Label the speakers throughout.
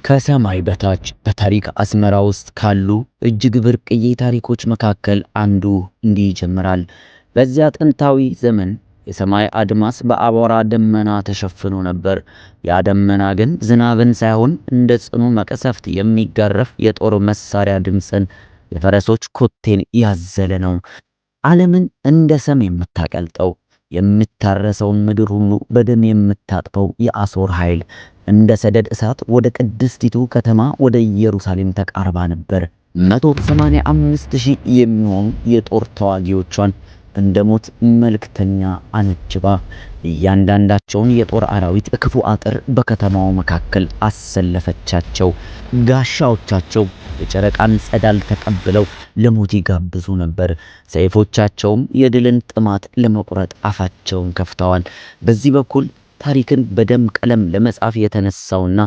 Speaker 1: ከሰማይ በታች በታሪክ አስመራ ውስጥ ካሉ እጅግ ብርቅዬ ታሪኮች መካከል አንዱ እንዲህ ይጀምራል። በዚያ ጥንታዊ ዘመን የሰማይ አድማስ በአቧራ ደመና ተሸፍኖ ነበር። ያ ደመና ግን ዝናብን ሳይሆን እንደ ጽኑ መቅሰፍት የሚጋረፍ የጦር መሳሪያ ድምፅን፣ የፈረሶች ኮቴን ያዘለ ነው። ዓለምን እንደ ሰም የምታቀልጠው የምታረሰውን ምድር ሁሉ በደም የምታጥፈው የአሦር ኃይል እንደ ሰደድ እሳት ወደ ቅድስቲቱ ከተማ ወደ ኢየሩሳሌም ተቃርባ ነበር። 185,000 የሚሆኑ የጦር ተዋጊዎቿን እንደ ሞት መልእክተኛ አንጅባ እያንዳንዳቸውን የጦር አራዊት በክፉ አጥር በከተማው መካከል አሰለፈቻቸው። ጋሻዎቻቸው የጨረቃን ጸዳል ተቀብለው ለሞት ይጋብዙ ነበር። ሰይፎቻቸውም የድልን ጥማት ለመቁረጥ አፋቸውን ከፍተዋል። በዚህ በኩል ታሪክን በደም ቀለም ለመጻፍ የተነሳውና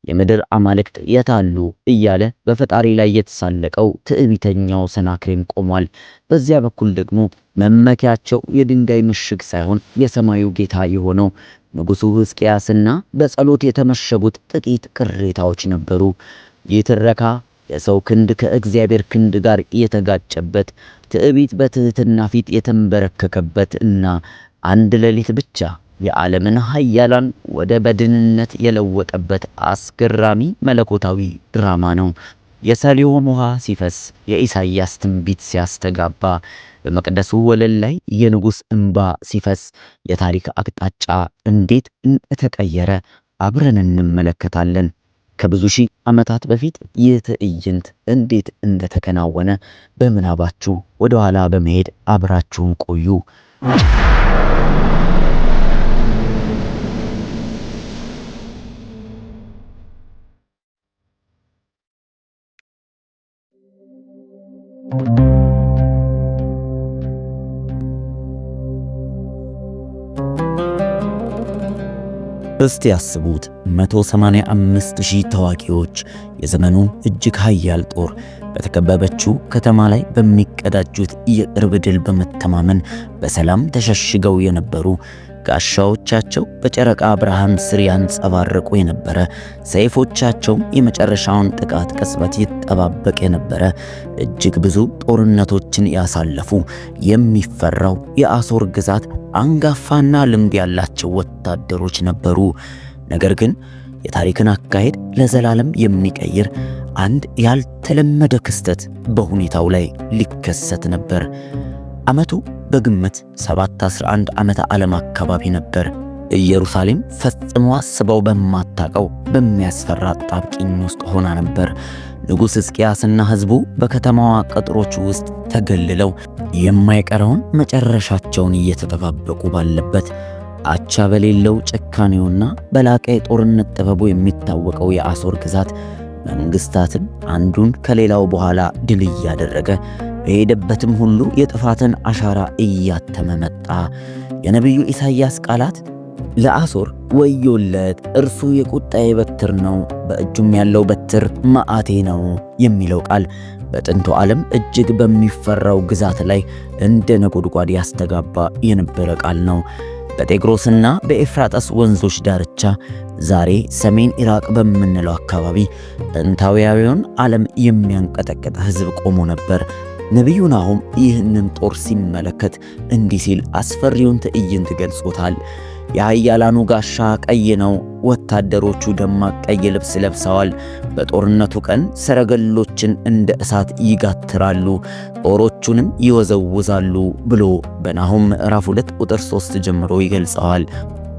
Speaker 1: የምድር አማልክት የታሉ እያለ በፈጣሪ ላይ የተሳለቀው ትዕቢተኛው ሰናክሬም ቆሟል። በዚያ በኩል ደግሞ መመኪያቸው የድንጋይ ምሽግ ሳይሆን የሰማዩ ጌታ የሆነው ንጉሡ ሕዝቅያስና በጸሎት የተመሸጉት ጥቂት ቅሬታዎች ነበሩ። ይህ ትረካ የሰው ክንድ ከእግዚአብሔር ክንድ ጋር የተጋጨበት፣ ትዕቢት በትህትና ፊት የተንበረከከበት እና አንድ ሌሊት ብቻ የዓለምን ኃያላን ወደ በድንነት የለወጠበት አስገራሚ መለኮታዊ ድራማ ነው። የሰሊሆም ውሃ ሲፈስ፣ የኢሳይያስ ትንቢት ሲያስተጋባ፣ በመቅደሱ ወለል ላይ የንጉሥ እንባ ሲፈስ፣ የታሪክ አቅጣጫ እንዴት እንደተቀየረ አብረን እንመለከታለን። ከብዙ ሺህ ዓመታት በፊት ይህ ትዕይንት እንዴት እንደተከናወነ በምናባችሁ ወደ ኋላ በመሄድ አብራችሁን ቆዩ። እስቲ ያስቡት 185,000 ተዋጊዎች የዘመኑን እጅግ ኃያል ጦር በተከበበችው ከተማ ላይ በሚቀዳጁት የቅርብ ድል በመተማመን በሰላም ተሸሽገው የነበሩ፣ ጋሻዎቻቸው በጨረቃ ብርሃን ስር ያንጸባረቁ የነበረ፣ ሰይፎቻቸውም የመጨረሻውን ጥቃት ቅጽበት ይጠባበቅ የነበረ፣ እጅግ ብዙ ጦርነቶችን ያሳለፉ የሚፈራው የአሦር ግዛት አንጋፋና ልምድ ያላቸው ወታደሮች ነበሩ። ነገር ግን የታሪክን አካሄድ ለዘላለም የሚቀይር አንድ ያልተለመደ ክስተት በሁኔታው ላይ ሊከሰት ነበር። ዓመቱ በግምት 711 ዓመተ ዓለም አካባቢ ነበር። ኢየሩሳሌም ፈጽሞ አስበው በማታቀው በሚያስፈራ ጣብቂኝ ውስጥ ሆና ነበር። ንጉሥ ሕዝቅያስና ሕዝቡ በከተማዋ ቅጥሮች ውስጥ ተገልለው የማይቀረውን መጨረሻቸውን እየተጠባበቁ ባለበት፣ አቻ በሌለው ጭካኔውና በላቀ የጦርነት ጥበቡ የሚታወቀው የአሦር ግዛት መንግስታትን አንዱን ከሌላው በኋላ ድል እያደረገ በሄደበትም ሁሉ የጥፋትን አሻራ እያተመ መጣ። የነቢዩ ኢሳይያስ ቃላት ለአሦር ወዮለት፣ እርሱ የቁጣዬ በትር ነው፣ በእጁም ያለው በትር መዓቴ ነው የሚለው ቃል በጥንቱ ዓለም እጅግ በሚፈራው ግዛት ላይ እንደ ነጎድጓድ ያስተጋባ የነበረ ቃል ነው። በጤግሮስና በኤፍራጥስ ወንዞች ዳርቻ ዛሬ ሰሜን ኢራቅ በምንለው አካባቢ ጥንታዊውን ዓለም የሚያንቀጠቅጥ ሕዝብ ቆሞ ነበር። ነቢዩ ናሁም ይህንን ጦር ሲመለከት እንዲህ ሲል አስፈሪውን ትዕይንት ገልጾታል። የኃያላኑ ጋሻ ቀይ ነው፣ ወታደሮቹ ደማቅ ቀይ ልብስ ለብሰዋል። በጦርነቱ ቀን ሰረገሎችን እንደ እሳት ይጋትራሉ፣ ጦሮቹንም ይወዘውዛሉ ብሎ በናሁም ምዕራፍ 2 ቁጥር 3 ጀምሮ ይገልጸዋል።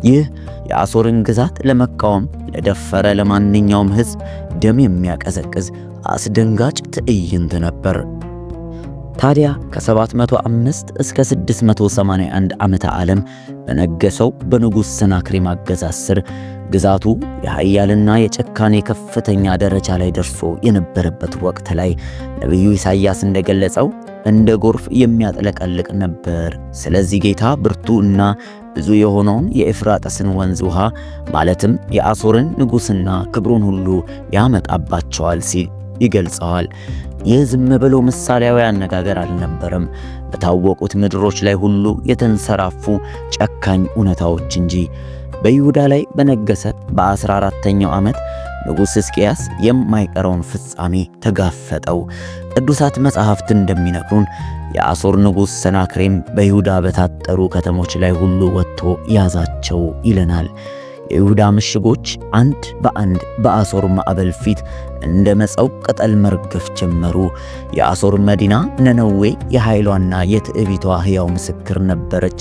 Speaker 1: ይህ የአሦርን ግዛት ለመቃወም ለደፈረ ለማንኛውም ሕዝብ ደም የሚያቀዘቅዝ አስደንጋጭ ትዕይንት ነበር። ታዲያ ከ705 እስከ 681 ዓመተ ዓለም በነገሰው በንጉሥ ሰናክሬም አገዛዝ ስር ግዛቱ የኃያልና የጨካኔ ከፍተኛ ደረጃ ላይ ደርሶ የነበረበት ወቅት ላይ ነቢዩ ኢሳይያስ እንደገለጸው እንደ ጎርፍ የሚያጥለቀልቅ ነበር። ስለዚህ ጌታ ብርቱ እና ብዙ የሆነውን የኤፍራጥስን ወንዝ ውሃ ማለትም የአሦርን ንጉሥና ክብሩን ሁሉ ያመጣባቸዋል ሲል ይገልጸዋል። ይህ ዝም ብሎ ምሳሌያዊ አነጋገር አልነበረም፣ በታወቁት ምድሮች ላይ ሁሉ የተንሰራፉ ጨካኝ እውነታዎች እንጂ። በይሁዳ ላይ በነገሰ በ14ኛው ዓመት ንጉሥ ሕዝቅያስ የማይቀረውን ፍጻሜ ተጋፈጠው። ቅዱሳት መጻሕፍት እንደሚነግሩን የአሦር ንጉሥ ሰናክሬም በይሁዳ በታጠሩ ከተሞች ላይ ሁሉ ወጥቶ ያዛቸው ይለናል። የይሁዳ ምሽጎች አንድ በአንድ በአሦር ማዕበል ፊት እንደ መጸው ቅጠል መርገፍ ጀመሩ። የአሦር መዲና ነነዌ የኃይሏና የትዕቢቷ ሕያው ምስክር ነበረች።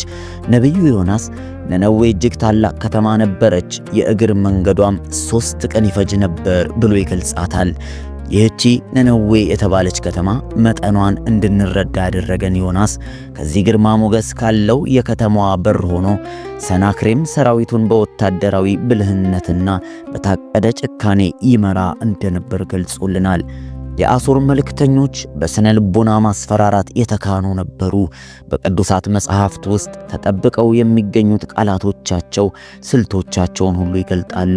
Speaker 1: ነቢዩ ዮናስ ነነዌ እጅግ ታላቅ ከተማ ነበረች፣ የእግር መንገዷም 3 ቀን ይፈጅ ነበር ብሎ ይገልጻታል። ይህቺ ነነዌ የተባለች ከተማ መጠኗን እንድንረዳ ያደረገን ዮናስ ከዚህ ግርማ ሞገስ ካለው የከተማዋ በር ሆኖ ሰናክሬም ሰራዊቱን በወታደራዊ ብልህነትና በታቀደ ጭካኔ ይመራ እንደነበር ገልጾልናል። የአሦር መልእክተኞች በስነ ልቦና ማስፈራራት የተካኑ ነበሩ። በቅዱሳት መጻሕፍት ውስጥ ተጠብቀው የሚገኙት ቃላቶቻቸው ስልቶቻቸውን ሁሉ ይገልጣሉ።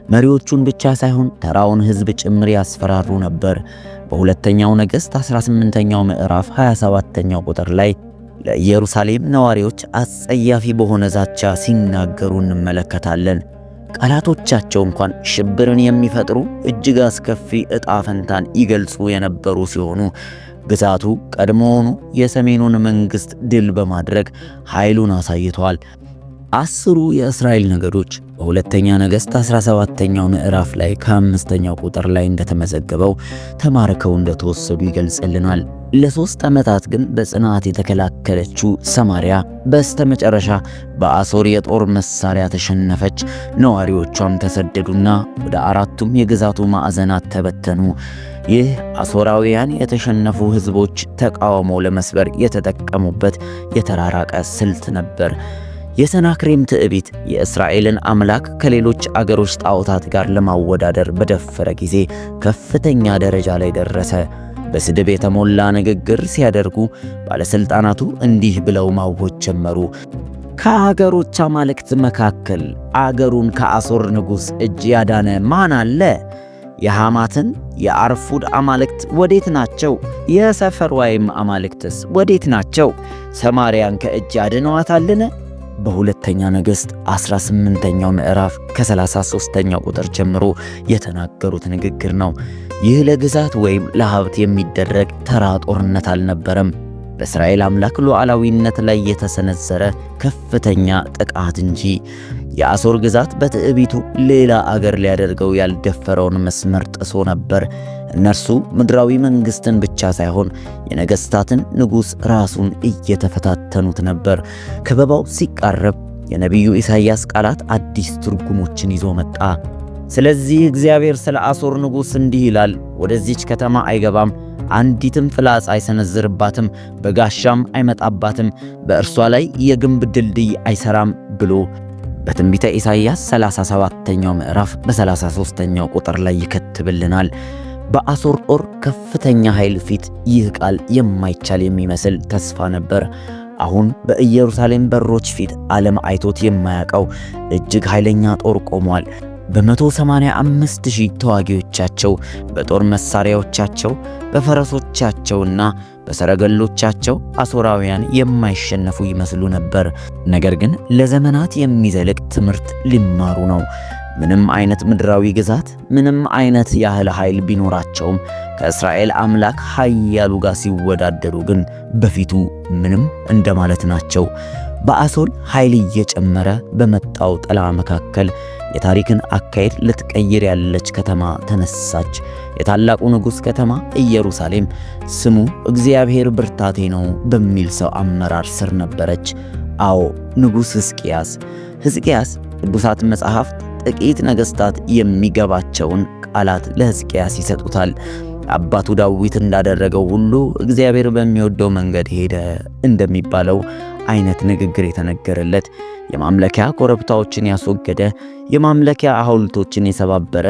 Speaker 1: መሪዎቹን ብቻ ሳይሆን ተራውን ሕዝብ ጭምር ያስፈራሩ ነበር። በሁለተኛው ነገሥት 18ኛው ምዕራፍ 27ኛው ቁጥር ላይ ለኢየሩሳሌም ነዋሪዎች አጸያፊ በሆነ ዛቻ ሲናገሩ እንመለከታለን። ቃላቶቻቸው እንኳን ሽብርን የሚፈጥሩ እጅግ አስከፊ ዕጣ ፈንታን ይገልጹ የነበሩ ሲሆኑ ግዛቱ ቀድሞውኑ የሰሜኑን መንግሥት ድል በማድረግ ኃይሉን አሳይቷል። 10ሩ የእስራኤል ነገዶች በሁለተኛ ነገሥት 17ኛው ምዕራፍ ላይ ከ5ኛው ቁጥር ላይ እንደተመዘገበው ተማርከው እንደተወሰዱ ይገልጽልናል። ለ3 ዓመታት ግን በጽናት የተከላከለችው ሰማርያ በስተመጨረሻ በአሦር የጦር መሳሪያ ተሸነፈች። ነዋሪዎቿም ተሰደዱና ወደ 4ቱም የግዛቱ ማዕዘናት ተበተኑ። ይህ አሦራውያን የተሸነፉ ሕዝቦች ተቃውሞ ለመስበር የተጠቀሙበት የተራራቀ ስልት ነበር። የሰናክሬም ትዕቢት የእስራኤልን አምላክ ከሌሎች አገሮች ጣዖታት ጋር ለማወዳደር በደፈረ ጊዜ ከፍተኛ ደረጃ ላይ ደረሰ። በስድብ የተሞላ ንግግር ሲያደርጉ ባለሥልጣናቱ እንዲህ ብለው ማወጅ ጀመሩ። ከአገሮች አማልክት መካከል አገሩን ከአሦር ንጉሥ እጅ ያዳነ ማን አለ? የሐማትን የአርፉድ አማልክት ወዴት ናቸው? የሰፈርዋይም አማልክትስ ወዴት ናቸው? ሰማርያን ከእጅ ያድነዋታልን? በሁለተኛ ነገሥት 18ኛው ምዕራፍ ከ33ኛው ቁጥር ጀምሮ የተናገሩት ንግግር ነው። ይህ ለግዛት ወይም ለሀብት የሚደረግ ተራ ጦርነት አልነበረም። በእስራኤል አምላክ ሉዓላዊነት ላይ የተሰነዘረ ከፍተኛ ጥቃት እንጂ። የአሦር ግዛት በትዕቢቱ ሌላ አገር ሊያደርገው ያልደፈረውን መስመር ጥሶ ነበር። እነርሱ ምድራዊ መንግሥትን ብቻ ሳይሆን የነገሥታትን ንጉሥ ራሱን እየተፈታተኑት ነበር። ከበባው ሲቃረብ የነቢዩ ኢሳይያስ ቃላት አዲስ ትርጉሞችን ይዞ መጣ። ስለዚህ እግዚአብሔር ስለ አሦር ንጉሥ እንዲህ ይላል፣ ወደዚች ከተማ አይገባም፣ አንዲትም ፍላጻ አይሰነዝርባትም፣ በጋሻም አይመጣባትም፣ በእርሷ ላይ የግንብ ድልድይ አይሰራም ብሎ በትንቢተ ኢሳይያስ 37ኛው ምዕራፍ በ33ኛው ቁጥር ላይ ይከትብልናል። በአሦር ጦር ከፍተኛ ኃይል ፊት ይህ ቃል የማይቻል የሚመስል ተስፋ ነበር። አሁን በኢየሩሳሌም በሮች ፊት ዓለም አይቶት የማያውቀው እጅግ ኃይለኛ ጦር ቆሟል። በ185,000 ተዋጊዎቻቸው፣ በጦር መሳሪያዎቻቸው፣ በፈረሶቻቸውና በሰረገሎቻቸው አሦራውያን የማይሸነፉ ይመስሉ ነበር። ነገር ግን ለዘመናት የሚዘልቅ ትምህርት ሊማሩ ነው። ምንም አይነት ምድራዊ ግዛት፣ ምንም አይነት ያህል ኃይል ቢኖራቸውም ከእስራኤል አምላክ ኃያሉ ጋር ሲወዳደሩ ግን በፊቱ ምንም እንደማለት ናቸው። በአሦር ኃይል እየጨመረ በመጣው ጥላ መካከል የታሪክን አካሄድ ልትቀይር ያለች ከተማ ተነሳች። የታላቁ ንጉሥ ከተማ ኢየሩሳሌም ስሙ እግዚአብሔር ብርታቴ ነው በሚል ሰው አመራር ስር ነበረች። አዎ ንጉሥ ሕዝቅያስ ቅዱሳት መጻሕፍት ጥቂት ነገሥታት የሚገባቸውን ቃላት ለሕዝቅያስ ይሰጡታል። አባቱ ዳዊት እንዳደረገው ሁሉ እግዚአብሔር በሚወደው መንገድ ሄደ እንደሚባለው አይነት ንግግር የተነገረለት፣ የማምለኪያ ኮረብታዎችን ያስወገደ፣ የማምለኪያ ሐውልቶችን የሰባበረ፣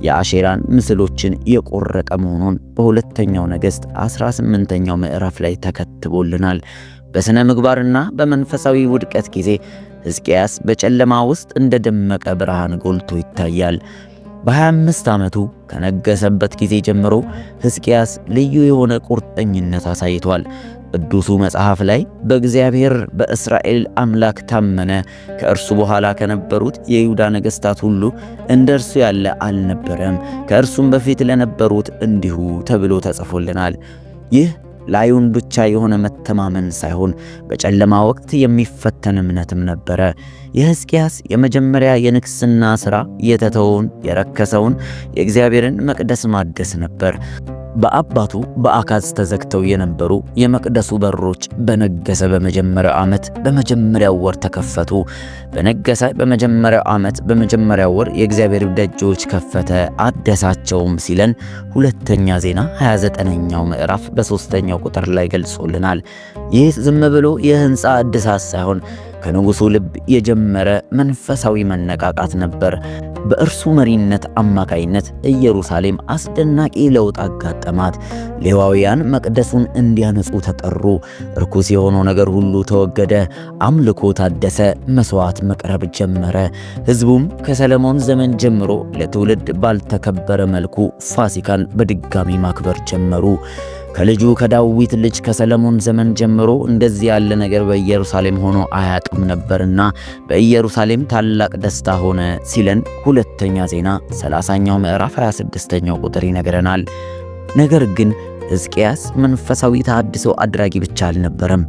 Speaker 1: የአሼራን ምስሎችን የቆረጠ መሆኑን በሁለተኛው ነገሥት 18ኛው ምዕራፍ ላይ ተከትቦልናል። በሥነ ምግባርና በመንፈሳዊ ውድቀት ጊዜ ሕዝቅያስ በጨለማ ውስጥ እንደ ደመቀ ብርሃን ጎልቶ ይታያል። በ25 ዓመቱ ከነገሰበት ጊዜ ጀምሮ ሕዝቅያስ ልዩ የሆነ ቁርጠኝነት አሳይቷል። ቅዱሱ መጽሐፍ ላይ በእግዚአብሔር በእስራኤል አምላክ ታመነ፣ ከእርሱ በኋላ ከነበሩት የይሁዳ ነገሥታት ሁሉ እንደ እርሱ ያለ አልነበረም፣ ከእርሱም በፊት ለነበሩት እንዲሁ ተብሎ ተጽፎልናል። ይህ ላዩን ብቻ የሆነ መተማመን ሳይሆን በጨለማ ወቅት የሚፈተን እምነትም ነበረ። የሕዝቅያስ የመጀመሪያ የንግሥና ሥራ የተተወውን የረከሰውን የእግዚአብሔርን መቅደስ ማደስ ነበር። በአባቱ በአካዝ ተዘግተው የነበሩ የመቅደሱ በሮች በነገሰ በመጀመሪያው ዓመት በመጀመሪያው ወር ተከፈቱ። በነገሰ በመጀመሪያው ዓመት በመጀመሪያው ወር የእግዚአብሔር ደጆች ከፈተ አደሳቸውም ሲለን ሁለተኛ ዜና 29ኛው ምዕራፍ በ3ኛው ቁጥር ላይ ገልጾልናል። ይህ ዝም ብሎ የሕንፃ እድሳት ሳይሆን ከንጉሡ ልብ የጀመረ መንፈሳዊ መነቃቃት ነበር። በእርሱ መሪነት አማካይነት ኢየሩሳሌም አስደናቂ ለውጥ አጋጠማት። ሌዋውያን መቅደሱን እንዲያነጹ ተጠሩ። ርኩስ የሆነው ነገር ሁሉ ተወገደ። አምልኮ ታደሰ። መስዋዕት መቅረብ ጀመረ። ሕዝቡም ከሰለሞን ዘመን ጀምሮ ለትውልድ ባልተከበረ መልኩ ፋሲካን በድጋሚ ማክበር ጀመሩ። ከልጁ ከዳዊት ልጅ ከሰለሞን ዘመን ጀምሮ እንደዚህ ያለ ነገር በኢየሩሳሌም ሆኖ አያውቅም ነበርና በኢየሩሳሌም ታላቅ ደስታ ሆነ ሲለን ሁለተኛ ዜና 30ኛው ምዕራፍ 26ኛው ቁጥር ይነግረናል። ነገር ግን ሕዝቅያስ መንፈሳዊ ተሐድሶ አድራጊ ብቻ አልነበረም።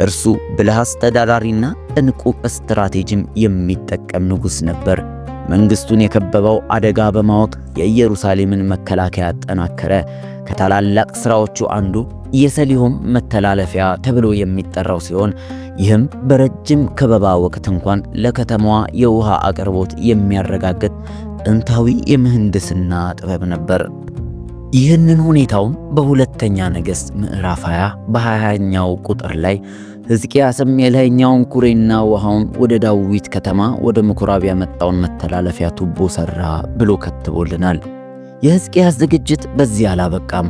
Speaker 1: እርሱ ብልህ አስተዳዳሪና ጥንቁቅ ስትራቴጂም የሚጠቀም ንጉሥ ነበር። መንግሥቱን የከበበው አደጋ በማወቅ የኢየሩሳሌምን መከላከያ አጠናከረ። ከታላላቅ ሥራዎቹ አንዱ የሰሊሆም መተላለፊያ ተብሎ የሚጠራው ሲሆን ይህም በረጅም ከበባ ወቅት እንኳን ለከተማዋ የውሃ አቅርቦት የሚያረጋግጥ ጥንታዊ የምህንድስና ጥበብ ነበር። ይህንን ሁኔታውን በሁለተኛ ነገሥት ምዕራፍ 20 በ20ኛው ቁጥር ላይ ሕዝቅያስም የላይኛውን ኩሬና ውሃውን ወደ ዳዊት ከተማ ወደ ምኩራብ ያመጣውን መተላለፊያ ቱቦ ሠራ ብሎ ከትቦልናል። የሕዝቅያስ ዝግጅት በዚህ አላበቃም።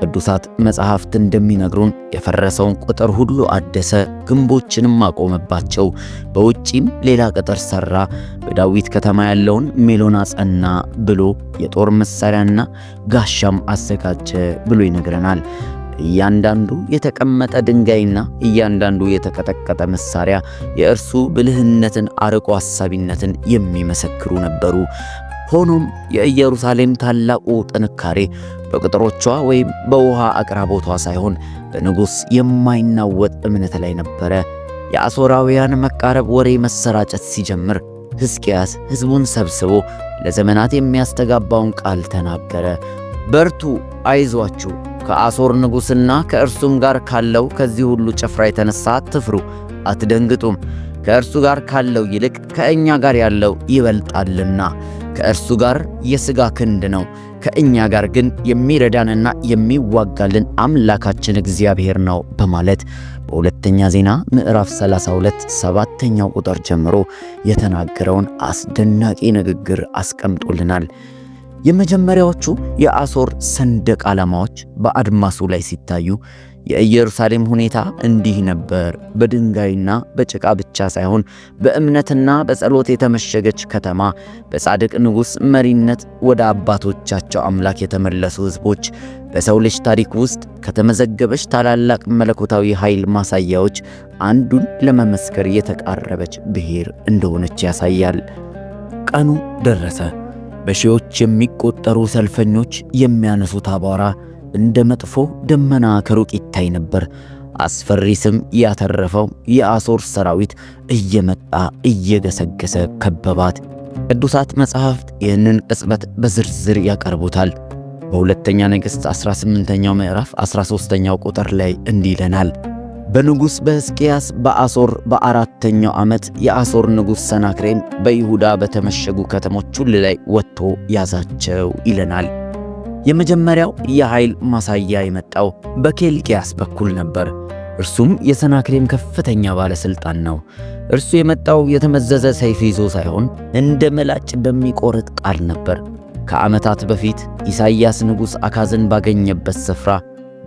Speaker 1: ቅዱሳት መጻሕፍት እንደሚነግሩን የፈረሰውን ቅጥር ሁሉ አደሰ፣ ግንቦችንም አቆመባቸው፣ በውጪም ሌላ ቅጥር ሠራ፣ በዳዊት ከተማ ያለውን ሜሎን አጸና ብሎ የጦር መሣሪያና ጋሻም አዘጋጀ ብሎ ይነግረናል። እያንዳንዱ የተቀመጠ ድንጋይና እያንዳንዱ የተቀጠቀጠ መሣሪያ የእርሱ ብልህነትን፣ አርቆ ሐሳቢነትን የሚመሰክሩ ነበሩ። ሆኖም የኢየሩሳሌም ታላቁ ጥንካሬ በቅጥሮቿ ወይም በውሃ አቅራቦቷ ሳይሆን በንጉሥ የማይናወጥ እምነት ላይ ነበረ። የአሦራውያን መቃረብ ወሬ መሰራጨት ሲጀምር ሕዝቅያስ ሕዝቡን ሰብስቦ ለዘመናት የሚያስተጋባውን ቃል ተናገረ። በርቱ፣ አይዟችሁ፣ ከአሦር ንጉሥና ከእርሱም ጋር ካለው ከዚህ ሁሉ ጭፍራ የተነሳ አትፍሩ፣ አትደንግጡም። ከእርሱ ጋር ካለው ይልቅ ከእኛ ጋር ያለው ይበልጣልና። ከእርሱ ጋር የሥጋ ክንድ ነው፣ ከእኛ ጋር ግን የሚረዳንና የሚዋጋልን አምላካችን እግዚአብሔር ነው በማለት በሁለተኛ ዜና ምዕራፍ 32 7ኛው ቁጥር ጀምሮ የተናገረውን አስደናቂ ንግግር አስቀምጦልናል። የመጀመሪያዎቹ የአሦር ሰንደቅ ዓላማዎች በአድማሱ ላይ ሲታዩ የኢየሩሳሌም ሁኔታ እንዲህ ነበር። በድንጋይና በጭቃ ብቻ ሳይሆን በእምነትና በጸሎት የተመሸገች ከተማ፣ በጻድቅ ንጉሥ መሪነት ወደ አባቶቻቸው አምላክ የተመለሱ ሕዝቦች፣ በሰው ልጅ ታሪክ ውስጥ ከተመዘገበች ታላላቅ መለኮታዊ ኃይል ማሳያዎች አንዱን ለመመስከር የተቃረበች ብሔር እንደሆነች ያሳያል። ቀኑ ደረሰ። በሺዎች የሚቆጠሩ ሰልፈኞች የሚያነሱት አቧራ እንደ መጥፎ ደመና ከሩቅ ይታይ ነበር። አስፈሪ ስም ያተረፈው የአሦር ሰራዊት እየመጣ እየገሰገሰ ከበባት። ቅዱሳት መጻሕፍት ይህንን ቅጽበት በዝርዝር ያቀርቡታል። በሁለተኛ ነገሥት 18ኛው ምዕራፍ 13ኛው ቁጥር ላይ እንዲህ ይለናል። በንጉሥ በሕዝቅያስ በአሦር በአራተኛው ዓመት የአሦር ንጉሥ ሰናክሬም በይሁዳ በተመሸጉ ከተሞች ሁሉ ላይ ወጥቶ ያዛቸው ይለናል። የመጀመሪያው የኃይል ማሳያ የመጣው በኬልቅያስ በኩል ነበር። እርሱም የሰናክሬም ከፍተኛ ባለሥልጣን ነው። እርሱ የመጣው የተመዘዘ ሰይፍ ይዞ ሳይሆን እንደ ምላጭ በሚቆርጥ ቃል ነበር። ከዓመታት በፊት ኢሳይያስ ንጉሥ አካዝን ባገኘበት ስፍራ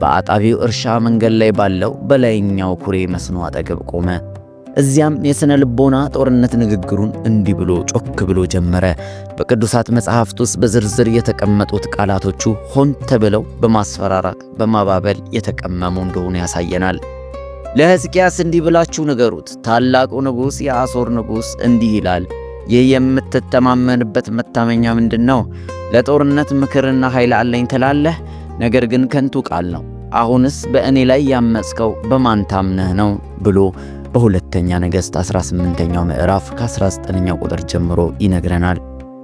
Speaker 1: በአጣቢው እርሻ መንገድ ላይ ባለው በላይኛው ኩሬ መስኖ አጠገብ ቆመ። እዚያም የሥነ ልቦና ጦርነት ንግግሩን እንዲህ ብሎ ጮክ ብሎ ጀመረ። በቅዱሳት መጻሕፍት ውስጥ በዝርዝር የተቀመጡት ቃላቶቹ ሆን ተብለው በማስፈራራት በማባበል የተቀመሙ እንደሆኑ ያሳየናል። ለሕዝቅያስ እንዲህ ብላችሁ ንገሩት፣ ታላቁ ንጉሥ የአሦር ንጉሥ እንዲህ ይላል፣ ይህ የምትተማመንበት መታመኛ ምንድን ነው? ለጦርነት ምክርና ኃይል አለኝ ትላለህ፣ ነገር ግን ከንቱ ቃል ነው። አሁንስ በእኔ ላይ ያመጽከው በማን ታምነህ ነው? ብሎ በሁለተኛ ነገሥት 18ኛው ምዕራፍ ከ19ኛው ቁጥር ጀምሮ ይነግረናል።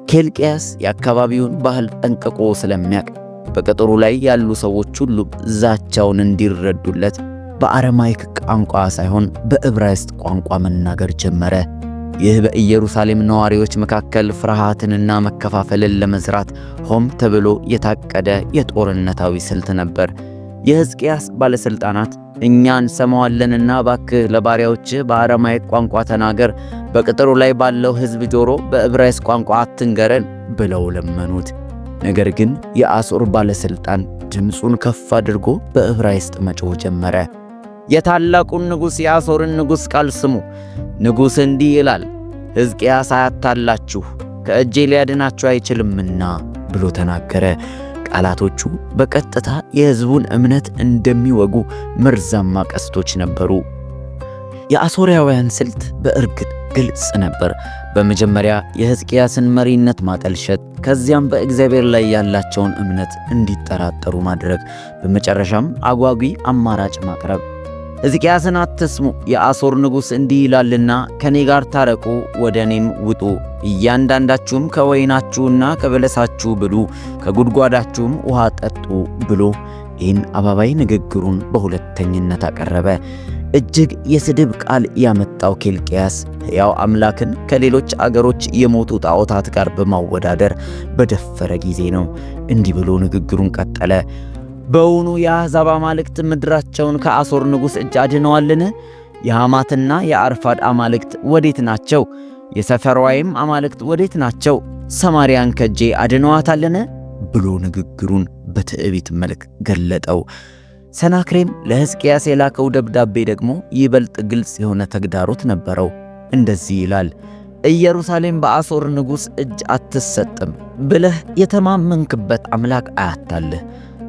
Speaker 1: ኬልቅያስ የአካባቢውን ባህል ጠንቅቆ ስለሚያውቅ በቅጥሩ ላይ ያሉ ሰዎች ሁሉ ዛቻውን እንዲረዱለት በአረማይክ ቋንቋ ሳይሆን በዕብራይስጥ ቋንቋ መናገር ጀመረ። ይህ በኢየሩሳሌም ነዋሪዎች መካከል ፍርሃትንና መከፋፈልን ለመዝራት ሆም ተብሎ የታቀደ የጦርነታዊ ስልት ነበር። የሕዝቅያስ ባለሥልጣናት እኛ እንሰማዋለንና እባክህ ለባሪያዎችህ በአረማይክ ቋንቋ ተናገር፣ በቅጥሩ ላይ ባለው ሕዝብ ጆሮ በዕብራይስጥ ቋንቋ አትንገረን ብለው ለመኑት። ነገር ግን የአሦር ባለሥልጣን ድምፁን ከፍ አድርጎ በዕብራይስጥ መጮህ ጀመረ። የታላቁን ንጉሥ የአሦርን ንጉሥ ቃል ስሙ። ንጉሥ እንዲህ ይላል፣ ሕዝቅያስ አያታላችሁ፣ ከእጄ ሊያድናችሁ አይችልምና ብሎ ተናገረ። ቃላቶቹ በቀጥታ የሕዝቡን እምነት እንደሚወጉ መርዛማ ቀስቶች ነበሩ። የአሦራውያን ስልት በእርግጥ ግልጽ ነበር። በመጀመሪያ የሕዝቅያስን መሪነት ማጠልሸት፣ ከዚያም በእግዚአብሔር ላይ ያላቸውን እምነት እንዲጠራጠሩ ማድረግ፣ በመጨረሻም አጓጊ አማራጭ ማቅረብ። ሕዝቅያስን አትስሙ፣ የአሦር ንጉሥ እንዲህ ይላልና ከኔ ጋር ታረቁ፣ ወደ እኔም ውጡ፣ እያንዳንዳችሁም ከወይናችሁና ከበለሳችሁ ብሉ፣ ከጉድጓዳችሁም ውሃ ጠጡ ብሎ ይህን አባባይ ንግግሩን በሁለተኝነት አቀረበ። እጅግ የስድብ ቃል ያመጣው ኬልቅያስ ሕያው አምላክን ከሌሎች አገሮች የሞቱ ጣዖታት ጋር በማወዳደር በደፈረ ጊዜ ነው። እንዲህ ብሎ ንግግሩን ቀጠለ። በውኑ የአሕዛብ አማልክት ምድራቸውን ከአሦር ንጉሥ እጅ አድነዋልን? የሐማትና የአርፋድ አማልክት ወዴት ናቸው? የሰፈርዋይም አማልክት ወዴት ናቸው? ሰማርያን ከእጄ አድነዋታልን? ብሎ ንግግሩን በትዕቢት መልክ ገለጠው። ሰናክሬም ለሕዝቅያስ የላከው ደብዳቤ ደግሞ ይበልጥ ግልጽ የሆነ ተግዳሮት ነበረው። እንደዚህ ይላል፣ ኢየሩሳሌም በአሦር ንጉሥ እጅ አትሰጥም ብለህ የተማመንክበት አምላክ አያታልህ።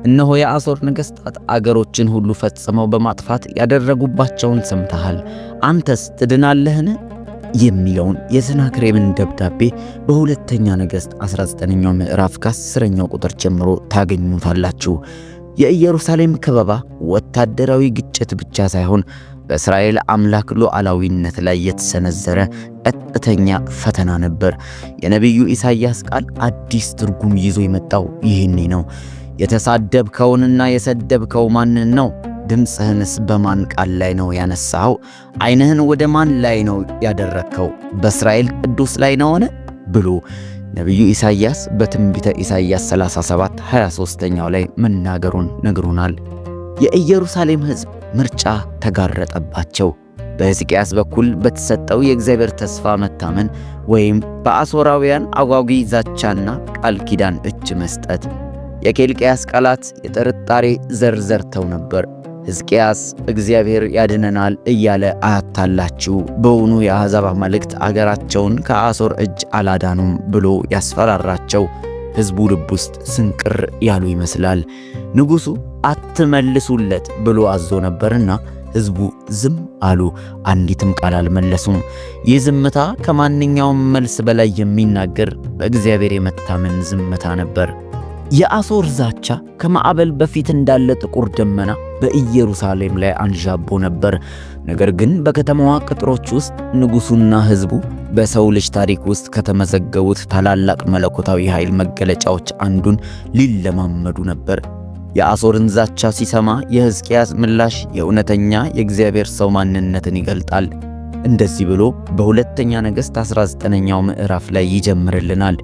Speaker 1: እነሆ የአሦር ነገሥታት አገሮችን ሁሉ ፈጽመው በማጥፋት ያደረጉባቸውን ሰምተሃል። አንተስ ትድናለህን? የሚለውን የሰናክሬምን ደብዳቤ በሁለተኛ ነገሥት 19ኛው ምዕራፍ ከ10ኛው ቁጥር ጀምሮ ታገኙታላችሁ። የኢየሩሳሌም ከበባ ወታደራዊ ግጭት ብቻ ሳይሆን በእስራኤል አምላክ ሉዓላዊነት ላይ የተሰነዘረ ቀጥተኛ ፈተና ነበር። የነቢዩ ኢሳይያስ ቃል አዲስ ትርጉም ይዞ የመጣው ይህኔ ነው። የተሳደብከውንና የሰደብከው ማንን ነው? ድምፅህንስ በማን ቃል ላይ ነው ያነሳኸው? ዓይንህን ወደ ማን ላይ ነው ያደረግከው? በእስራኤል ቅዱስ ላይ ነውን? ብሎ ነቢዩ ኢሳይያስ በትንቢተ ኢሳይያስ 37:23ኛው ላይ መናገሩን ነግሮናል። የኢየሩሳሌም ሕዝብ ምርጫ ተጋረጠባቸው። በሕዝቅያስ በኩል በተሰጠው የእግዚአብሔር ተስፋ መታመን ወይም በአሦራውያን አጓጊ ዛቻና ቃል ኪዳን እጅ መስጠት። የኬልቅያስ ቃላት የጥርጣሬ ዘር ዘርተው ነበር። ሕዝቅያስ እግዚአብሔር ያድነናል እያለ አያታላችሁ፣ በውኑ የአሕዛብ አማልክት አገራቸውን ከአሦር እጅ አላዳኑም ብሎ ያስፈራራቸው ሕዝቡ ልብ ውስጥ ስንቅር ያሉ ይመስላል። ንጉሡ አትመልሱለት ብሎ አዞ ነበርና ሕዝቡ ዝም አሉ፣ አንዲትም ቃል አልመለሱም። ይህ ዝምታ ከማንኛውም መልስ በላይ የሚናገር በእግዚአብሔር የመታመን ዝምታ ነበር። የአሦር ዛቻ ከማዕበል በፊት እንዳለ ጥቁር ደመና በኢየሩሳሌም ላይ አንዣቦ ነበር። ነገር ግን በከተማዋ ቅጥሮች ውስጥ ንጉሡና ሕዝቡ በሰው ልጅ ታሪክ ውስጥ ከተመዘገቡት ታላላቅ መለኮታዊ ኃይል መገለጫዎች አንዱን ሊለማመዱ ነበር። የአሦርን ዛቻ ሲሰማ የሕዝቅያስ ምላሽ የእውነተኛ የእግዚአብሔር ሰው ማንነትን ይገልጣል። እንደዚህ ብሎ በሁለተኛ ነገሥት 19ኛው ምዕራፍ ላይ ይጀምርልናል።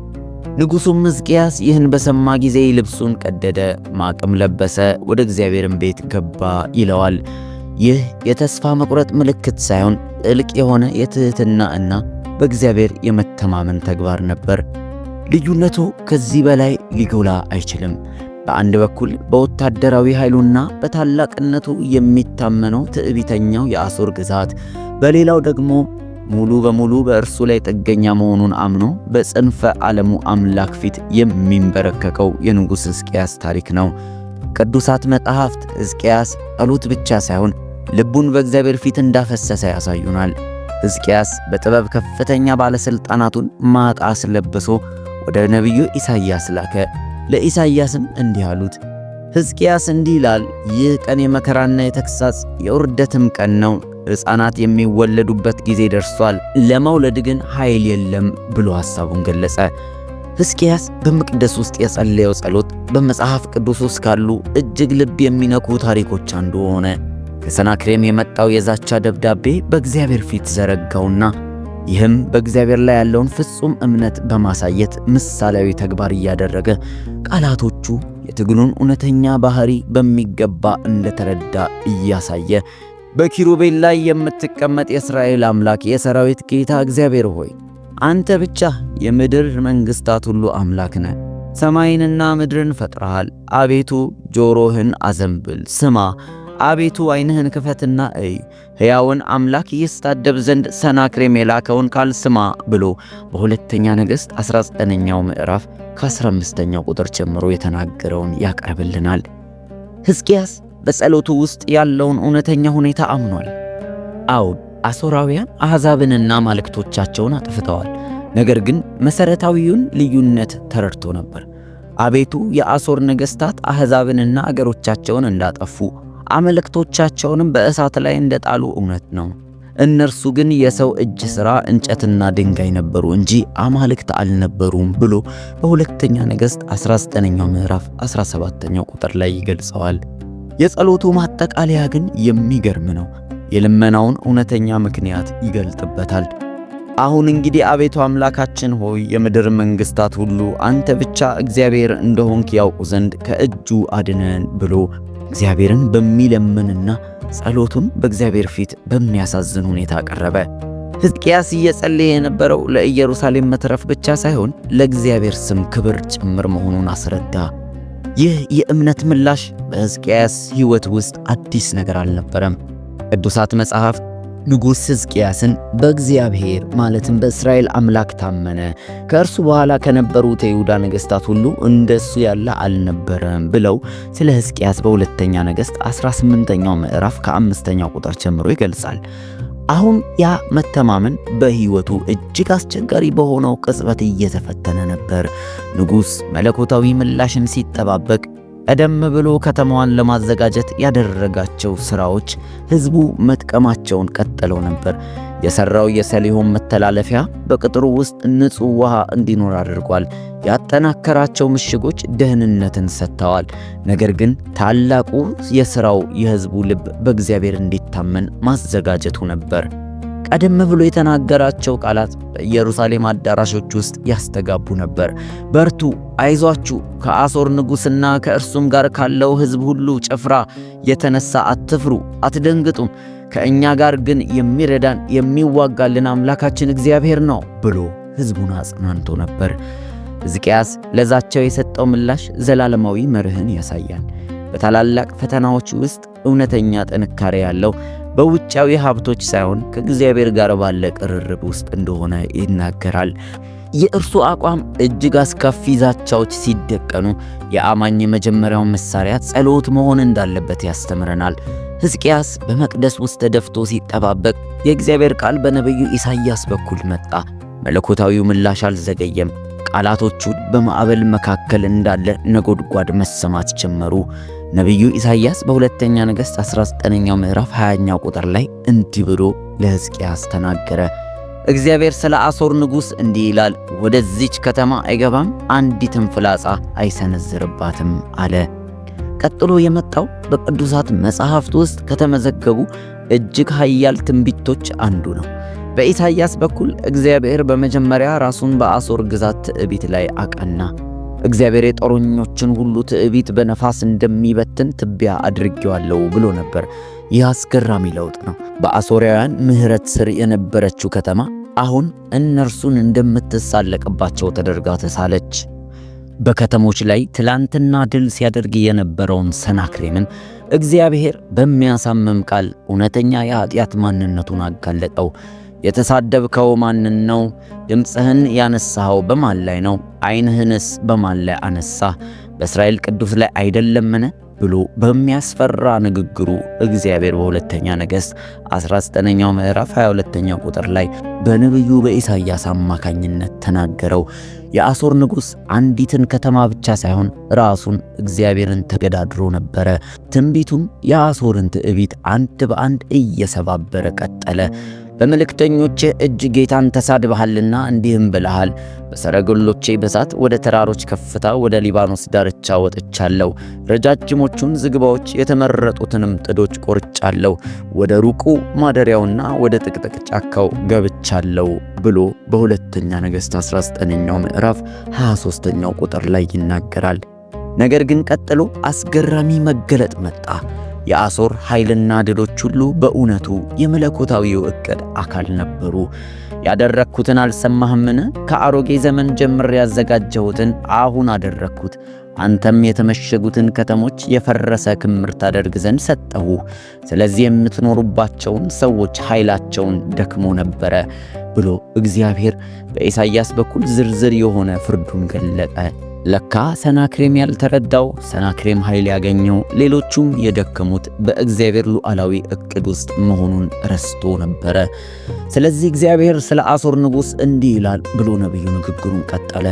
Speaker 1: ንጉሡም ሕዝቅያስ ይህን በሰማ ጊዜ ልብሱን ቀደደ፣ ማቅም ለበሰ፣ ወደ እግዚአብሔርም ቤት ገባ ይለዋል። ይህ የተስፋ መቁረጥ ምልክት ሳይሆን ጥልቅ የሆነ የትሕትና እና በእግዚአብሔር የመተማመን ተግባር ነበር። ልዩነቱ ከዚህ በላይ ሊጎላ አይችልም። በአንድ በኩል በወታደራዊ ኃይሉና በታላቅነቱ የሚታመነው ትዕቢተኛው የአሦር ግዛት፣ በሌላው ደግሞ ሙሉ በሙሉ በእርሱ ላይ ጥገኛ መሆኑን አምኖ በጽንፈ ዓለሙ አምላክ ፊት የሚንበረከከው የንጉሥ ሕዝቅያስ ታሪክ ነው። ቅዱሳት መጻሕፍት ሕዝቅያስ ጸሎት ብቻ ሳይሆን ልቡን በእግዚአብሔር ፊት እንዳፈሰሰ ያሳዩናል። ሕዝቅያስ በጥበብ ከፍተኛ ባለሥልጣናቱን ማቅ አስለብሶ ወደ ነቢዩ ኢሳይያስ ላከ። ለኢሳይያስም እንዲህ አሉት፣ ሕዝቅያስ እንዲህ ይላል፣ ይህ ቀን የመከራና የተግሣጽ የውርደትም ቀን ነው። ሕፃናት የሚወለዱበት ጊዜ ደርሷል፣ ለመውለድ ግን ኃይል የለም ብሎ ሐሳቡን ገለጸ። ሕዝቅያስ በመቅደስ ውስጥ የጸለየው ጸሎት በመጽሐፍ ቅዱስ ውስጥ ካሉ እጅግ ልብ የሚነኩ ታሪኮች አንዱ ሆነ። ከሰናክሬም የመጣው የዛቻ ደብዳቤ በእግዚአብሔር ፊት ዘረጋውና ይህም በእግዚአብሔር ላይ ያለውን ፍጹም እምነት በማሳየት ምሳሌያዊ ተግባር እያደረገ ቃላቶቹ የትግሉን እውነተኛ ባህሪ በሚገባ እንደተረዳ እያሳየ በኪሩቤል ላይ የምትቀመጥ የእስራኤል አምላክ የሰራዊት ጌታ እግዚአብሔር ሆይ አንተ ብቻ የምድር መንግሥታት ሁሉ አምላክ ነህ። ሰማይንና ምድርን ፈጥረሃል። አቤቱ ጆሮህን አዘንብል ስማ፣ አቤቱ ዓይንህን ክፈትና እይ፣ ሕያውን አምላክ ይስታደብ ዘንድ ሰናክሬም የላከውን ቃል ስማ ብሎ በሁለተኛ ነገሥት 19ኛው ምዕራፍ ከ15ኛው ቁጥር ጀምሮ የተናገረውን ያቀርብልናል። ሕዝቅያስ በጸሎቱ ውስጥ ያለውን እውነተኛ ሁኔታ አምኗል። አዎን አሦራውያን አሕዛብንና ማልክቶቻቸውን አጥፍተዋል። ነገር ግን መሠረታዊውን ልዩነት ተረድቶ ነበር። አቤቱ የአሦር ነገሥታት አሕዛብንና አገሮቻቸውን እንዳጠፉ አማልክቶቻቸውንም በእሳት ላይ እንደጣሉ እውነት ነው። እነርሱ ግን የሰው እጅ ሥራ እንጨትና ድንጋይ ነበሩ እንጂ አማልክት አልነበሩም ብሎ በሁለተኛ ነገሥት 19ኛው ምዕራፍ 17ኛው ቁጥር ላይ ይገልጸዋል። የጸሎቱ ማጠቃለያ ግን የሚገርም ነው። የልመናውን እውነተኛ ምክንያት ይገልጥበታል። አሁን እንግዲህ አቤቱ አምላካችን ሆይ የምድር መንግሥታት ሁሉ አንተ ብቻ እግዚአብሔር እንደሆንክ ያውቁ ዘንድ ከእጁ አድነን ብሎ እግዚአብሔርን በሚለምንና ጸሎቱን በእግዚአብሔር ፊት በሚያሳዝን ሁኔታ ቀረበ። ሕዝቅያስ እየጸለየ የነበረው ለኢየሩሳሌም መትረፍ ብቻ ሳይሆን ለእግዚአብሔር ስም ክብር ጭምር መሆኑን አስረዳ። ይህ የእምነት ምላሽ በሕዝቅያስ ሕይወት ውስጥ አዲስ ነገር አልነበረም። ቅዱሳት መጽሐፍት ንጉሥ ሕዝቅያስን በእግዚአብሔር ማለትም በእስራኤል አምላክ ታመነ፣ ከእርሱ በኋላ ከነበሩት የይሁዳ ነገሥታት ሁሉ እንደሱ ያለ አልነበረም ብለው ስለ ሕዝቅያስ በሁለተኛ ነገሥት 18ኛው ምዕራፍ ከ5ኛው ቁጥር ጀምሮ ይገልጻል። አሁን ያ መተማመን በሕይወቱ እጅግ አስቸጋሪ በሆነው ቅጽበት እየተፈተነ ነበር። ንጉሥ መለኮታዊ ምላሽን ሲጠባበቅ ቀደም ብሎ ከተማዋን ለማዘጋጀት ያደረጋቸው ሥራዎች ሕዝቡ መጥቀማቸውን ቀጥለው ነበር። የሠራው የሰሊሆም መተላለፊያ በቅጥሩ ውስጥ ንጹሕ ውሃ እንዲኖር አድርጓል። ያጠናከራቸው ምሽጎች ደህንነትን ሰጥተዋል። ነገር ግን ታላቁ የሥራው የሕዝቡ ልብ በእግዚአብሔር እንዲታመን ማዘጋጀቱ ነበር። ቀደም ብሎ የተናገራቸው ቃላት በኢየሩሳሌም አዳራሾች ውስጥ ያስተጋቡ ነበር። በርቱ፣ አይዟችሁ፣ ከአሦር ንጉሥና ከእርሱም ጋር ካለው ሕዝብ ሁሉ ጭፍራ የተነሳ አትፍሩ፣ አትደንግጡም። ከእኛ ጋር ግን የሚረዳን የሚዋጋልን አምላካችን እግዚአብሔር ነው ብሎ ሕዝቡን አጽናንቶ ነበር። ሕዝቅያስ ለዛቻው የሰጠው ምላሽ ዘላለማዊ መርህን ያሳያል። በታላላቅ ፈተናዎች ውስጥ እውነተኛ ጥንካሬ ያለው በውጫዊ ሀብቶች ሳይሆን ከእግዚአብሔር ጋር ባለ ቅርርብ ውስጥ እንደሆነ ይናገራል። የእርሱ አቋም እጅግ አስከፊ ዛቻዎች ሲደቀኑ የአማኝ የመጀመሪያው መሳሪያ ጸሎት መሆን እንዳለበት ያስተምረናል። ሕዝቅያስ በመቅደስ ውስጥ ተደፍቶ ሲጠባበቅ የእግዚአብሔር ቃል በነቢዩ ኢሳይያስ በኩል መጣ። መለኮታዊው ምላሽ አልዘገየም። ቃላቶቹን በማዕበል መካከል እንዳለ ነጎድጓድ መሰማት ጀመሩ። ነቢዩ ኢሳይያስ በሁለተኛ ነገሥት 19ኛው ምዕራፍ 20ኛው ቁጥር ላይ እንዲህ ብሎ ለሕዝቅያስ ተናገረ። እግዚአብሔር ስለ አሦር ንጉሥ እንዲህ ይላል፣ ወደዚች ከተማ አይገባም፣ አንዲትም ፍላጻ አይሰነዝርባትም አለ። ቀጥሎ የመጣው በቅዱሳት መጻሕፍት ውስጥ ከተመዘገቡ እጅግ ኃያል ትንቢቶች አንዱ ነው። በኢሳይያስ በኩል እግዚአብሔር በመጀመሪያ ራሱን በአሦር ግዛት ትዕቢት ላይ አቀና። እግዚአብሔር የጦረኞችን ሁሉ ትዕቢት በነፋስ እንደሚበትን ትቢያ አድርጌዋለሁ ብሎ ነበር። ይህ አስገራሚ ለውጥ ነው። በአሦራውያን ምሕረት ስር የነበረችው ከተማ አሁን እነርሱን እንደምትሳለቅባቸው ተደርጋ ተሳለች። በከተሞች ላይ ትላንትና ድል ሲያደርግ የነበረውን ሰናክሬምን እግዚአብሔር በሚያሳምም ቃል እውነተኛ የኃጢአት ማንነቱን አጋለጠው። የተሳደብከው ማንን ነው? ድምፅህን ያነሳኸው በማን ላይ ነው? ዓይንህንስ በማን ላይ አነሳህ? በእስራኤል ቅዱስ ላይ አይደለምን ብሎ በሚያስፈራ ንግግሩ እግዚአብሔር በሁለተኛ ነገሥት 19ኛው ምዕራፍ 22ኛው ቁጥር ላይ በነቢዩ በኢሳይያስ አማካኝነት ተናገረው። የአሦር ንጉሥ አንዲትን ከተማ ብቻ ሳይሆን ራሱን እግዚአብሔርን ተገዳድሮ ነበረ። ትንቢቱም የአሦርን ትዕቢት አንድ በአንድ እየሰባበረ ቀጠለ። በመልእክተኞቼ እጅ ጌታን ተሳድበሃልና እንዲህም ብለሃል፣ በሰረገሎቼ ብዛት ወደ ተራሮች ከፍታ ወደ ሊባኖስ ዳርቻ ወጥቻለሁ፣ ረጃጅሞቹን ዝግባዎች የተመረጡትንም ጥዶች ቆርጫለሁ፣ ወደ ሩቁ ማደሪያውና ወደ ጥቅጥቅ ጫካው ገብቻለሁ ብሎ በሁለተኛ ነገሥት 19ኛው ምዕራፍ 23ኛው ቁጥር ላይ ይናገራል። ነገር ግን ቀጥሎ አስገራሚ መገለጥ መጣ። የአሦር ኃይልና ድሎች ሁሉ በእውነቱ የመለኮታዊው ዕቅድ አካል ነበሩ። ያደረግኩትን አልሰማህምን? ከአሮጌ ዘመን ጀምሬ ያዘጋጀሁትን አሁን አደረግኩት። አንተም የተመሸጉትን ከተሞች የፈረሰ ክምር ታደርግ ዘንድ ሰጠሁ። ስለዚህ የምትኖሩባቸውን ሰዎች ኃይላቸውን ደክሞ ነበረ ብሎ እግዚአብሔር በኢሳይያስ በኩል ዝርዝር የሆነ ፍርዱን ገለጠ። ለካ ሰናክሬም ያልተረዳው፣ ሰናክሬም ኃይል ያገኘው፣ ሌሎቹም የደከሙት በእግዚአብሔር ሉዓላዊ ዕቅድ ውስጥ መሆኑን ረስቶ ነበረ። ስለዚህ እግዚአብሔር ስለ አሦር ንጉሥ እንዲህ ይላል ብሎ ነቢዩ ንግግሩን ቀጠለ።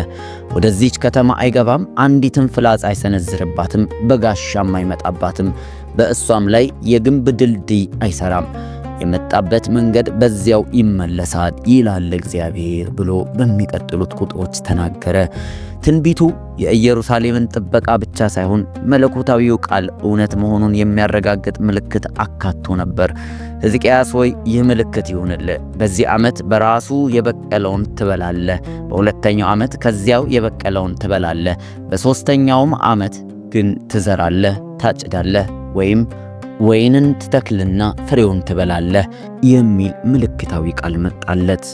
Speaker 1: ወደዚች ከተማ አይገባም፣ አንዲትም ፍላጻ አይሰነዝርባትም፣ በጋሻም አይመጣባትም፣ በእሷም ላይ የግንብ ድልድይ አይሰራም፣ የመጣበት መንገድ በዚያው ይመለሳል ይላል እግዚአብሔር ብሎ በሚቀጥሉት ቁጥሮች ተናገረ። ትንቢቱ የኢየሩሳሌምን ጥበቃ ብቻ ሳይሆን መለኮታዊው ቃል እውነት መሆኑን የሚያረጋግጥ ምልክት አካቶ ነበር። ሕዝቅያስ ሆይ ይህ ምልክት ይሁንልህ፣ በዚህ ዓመት በራሱ የበቀለውን ትበላለህ፣ በሁለተኛው ዓመት ከዚያው የበቀለውን ትበላለህ፣ በሦስተኛውም ዓመት ግን ትዘራለህ፣ ታጭዳለህ ወይንን ትተክልና ፍሬውን ትበላለህ የሚል ምልክታዊ ቃል መጣለት።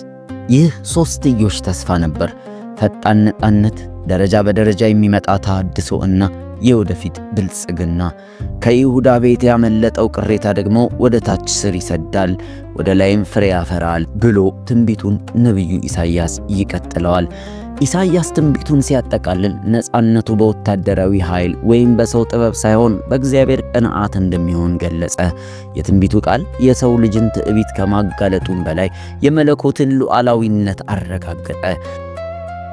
Speaker 1: ይህ ሦስትዮሽ ተስፋ ነበር። ፈጣን ነጻነት፣ ደረጃ በደረጃ የሚመጣ ተሐድሶ እና የወደፊት ብልጽግና። ከይሁዳ ቤት ያመለጠው ቅሬታ ደግሞ ወደ ታች ስር ይሰዳል፣ ወደ ላይም ፍሬ ያፈራል ብሎ ትንቢቱን ነቢዩ ኢሳይያስ ይቀጥለዋል። ኢሳይያስ ትንቢቱን ሲያጠቃልል ነጻነቱ በወታደራዊ ኃይል ወይም በሰው ጥበብ ሳይሆን በእግዚአብሔር ቅንዓት እንደሚሆን ገለጸ። የትንቢቱ ቃል የሰው ልጅን ትዕቢት ከማጋለጡም በላይ የመለኮትን ሉዓላዊነት አረጋገጠ።